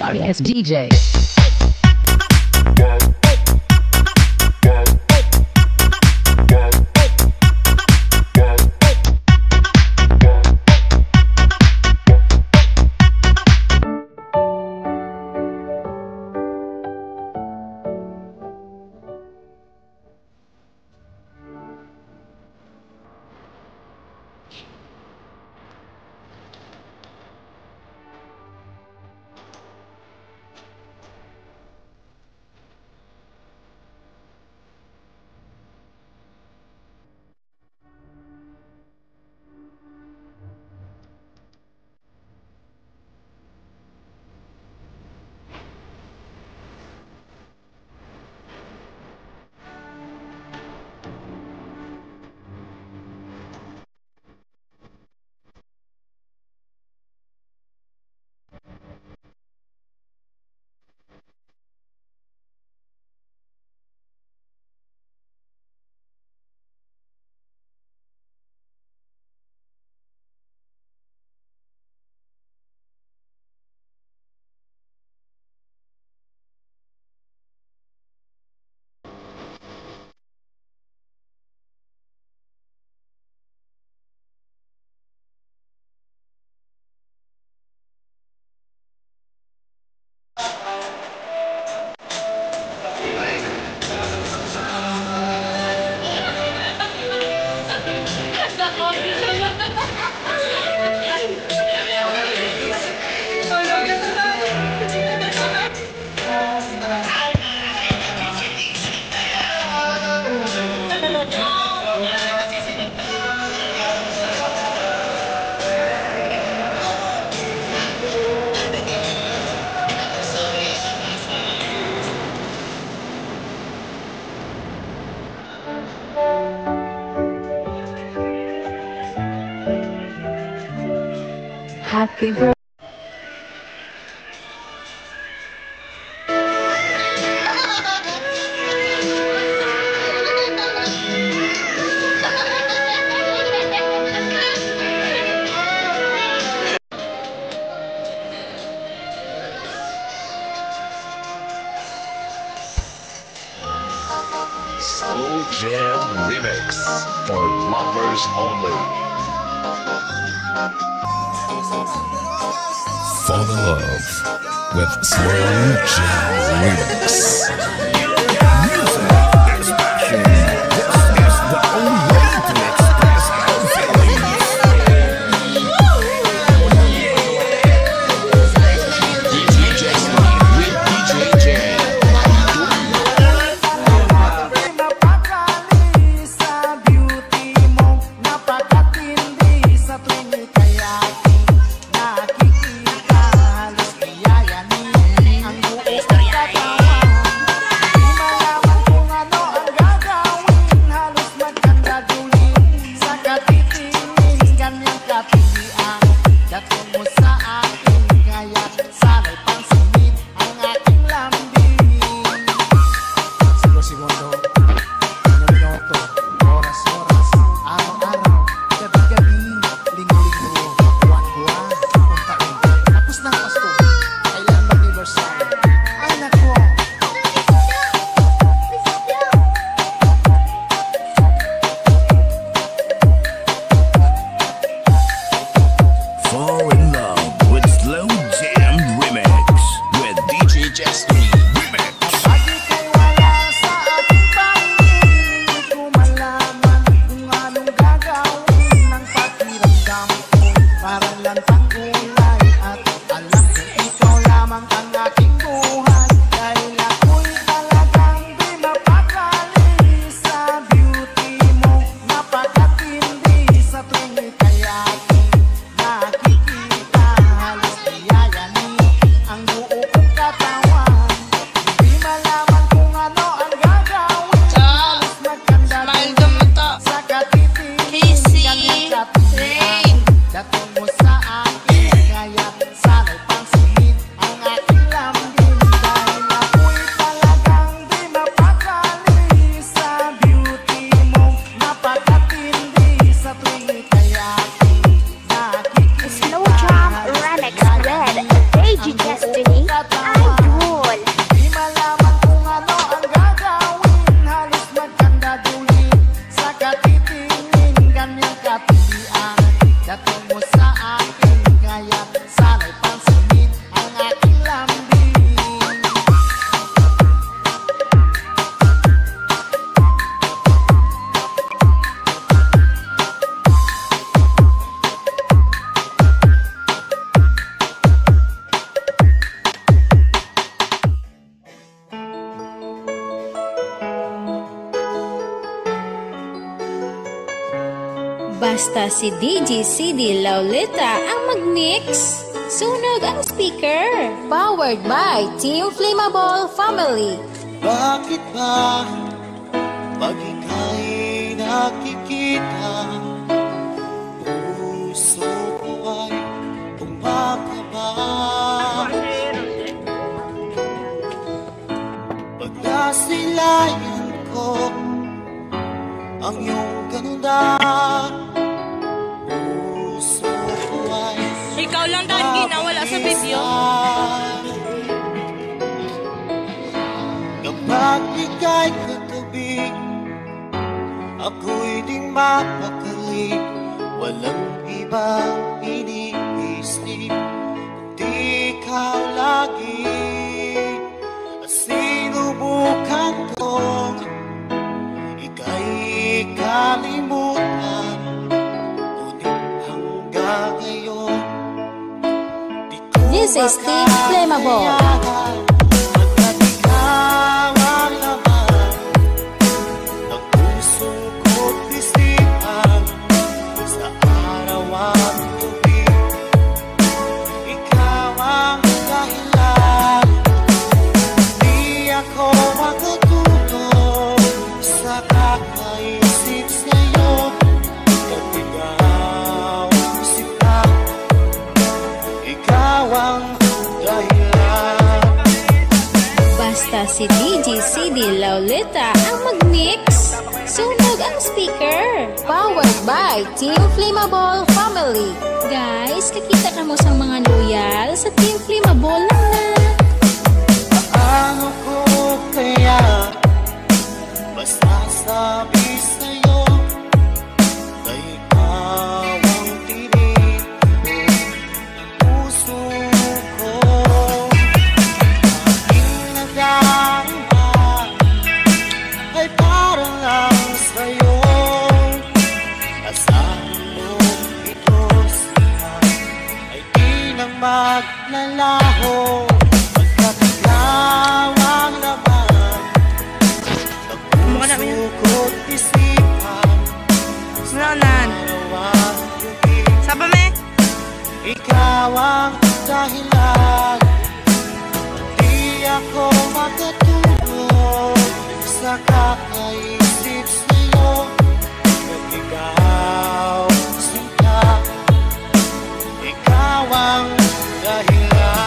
Shawty ass DJ. Happy birthday. Slow Jam Remix for lovers only. Fall in love with Slow Jam Remix. Basta si DJ CD Laulita ang mag-mix. Sunog ang speaker. Powered by Team Flammable Family. Bakit ba pag ika'y nakikita, puso ko ay kumakaba? Pag nasilayan ko ang iyong ganda, puso ko ay Ikaw lang dahil ginawala sa video. Kapag ika'y katabi, ako'y di mapakali. Walang ibang iniisip, kundi ikaw lagi. At sinubukan kong ika'y kalimutan, ngunit hanggang ngayon di ko This is Team Flammable. makayanan. Pagkat ikaw ang laman ng puso ko't isipan, sa araw at gabi, ikaw ang dahilan. Di ako makatulog sa kakaisip sa'yo, at ikaw sila, ikaw ang dahilan. Basta si DJ CD Laulita ang mag-mix. Sunog ang speaker. Powered by Team Flammable Family. Guys, kakita ka mo sa mga loyal sa Team Flammable lang na. Paano ko kaya masasabi sa'yo na ikaw ang tinig ng puso ko? Aking nadarama ay parang lang sa'yo. Asahan mo ito siya ay di nang maglalaho. Pagkat ikaw ang laman ng puso ko't isipan, Nanan. araw at gabi, Saba me? ikaw ang dahilan. Di ako makatulog sa kakaisip sa'yo, at ikaw sila, ikaw ang dahilan.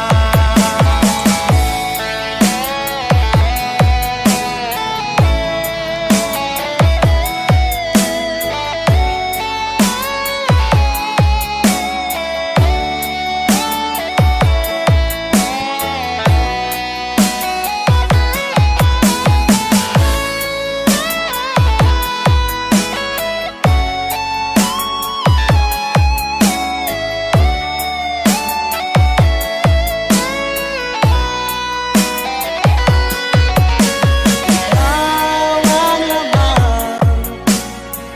Ikaw ang laman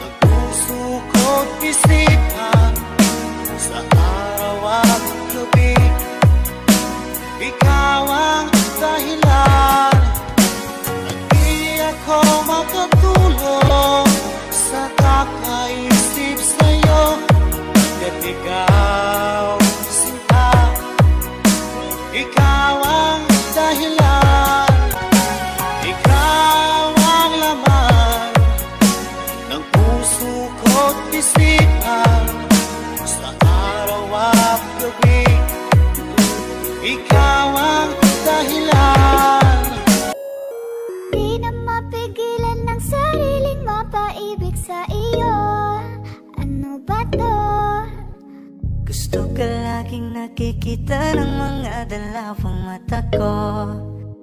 ng puso ko't isipan, sa araw at gabi, ikaw ang dahilan. At di ako makatulog sa kakaisip sa'yo, at ikaw sila, ikaw ang dahilan. Ikaw ang laman ng puso ko't isipan, sa araw at gabi, ikaw ang dahilan. Di na mapigilan ng sariling mapaibig sa iyo. Ano ba to? Gusto ka laging nakikita ng mga dalawang mata ko.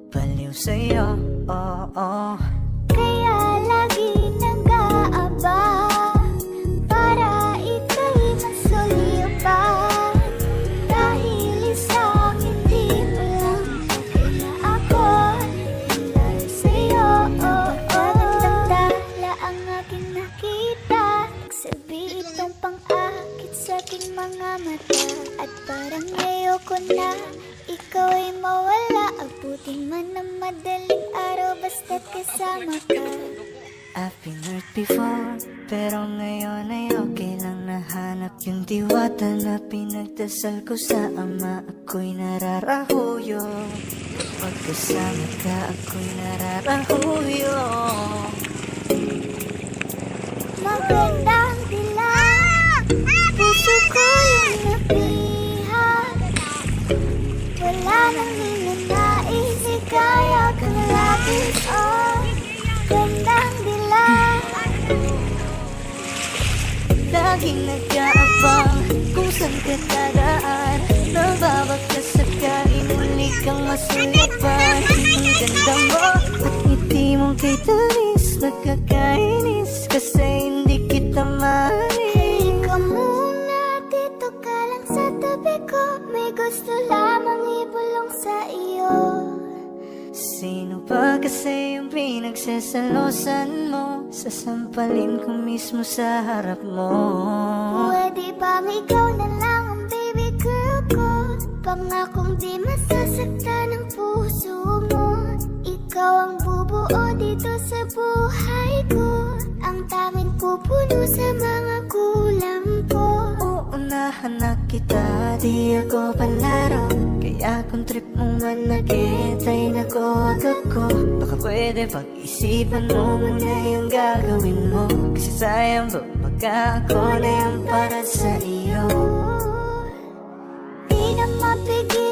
Baliw sa'yo, oo. Kaya lagi nag-aabang para ika'y masuliw pa. Dahil isang hindi mo lang kaya ako dahil sa'yo. Nagdala ang aking nakita, nagsabi itong pang-akit sa aking mga mata. At parang ayoko na ikaw ay mawala. Abutin man ng madaling araw basta't kasama ka. I've been hurt before, pero ngayon ay okay lang. Nahanap yung diwata na pinagdasal ko sa Ama. Ako'y nararahuyo, pagkasama ka ako'y nararahuyo. Magandang dilag, puso ko yung napihan. Wala nang ninanais, ikaya kang lapis. Oh, gandang dilag. Laging nag-aabang kung saan ka dadaan. Nababagkas sakaling muli kang masulapan. Ang ganda mo at ngiti mong kay tamis. Nagkakainis kasi hindi kita mahalin. Ikaw muna, dito ka lang sa tabi ko. May gusto lamang ibulong sa iyo. Sino ba kasi yung pinagsasalosan mo? Sasampalin ko mismo sa harap mo. Pwede bang ikaw na lang ang baby girl ko? Pangakong di masasaktan ang puso mo. Ikaw ang bubuo dito sa buhay ko. Ang tanging pupuno sa mga kulang ko. Uunahan na kita, di ako palaro. Kaya kung trip mong manakit ay nakogot ko. Baka pwede pag-isipan mo muna yung gagawin mo. Kasi sayang ba pagka ako na yung para sa iyo. Di na mapigil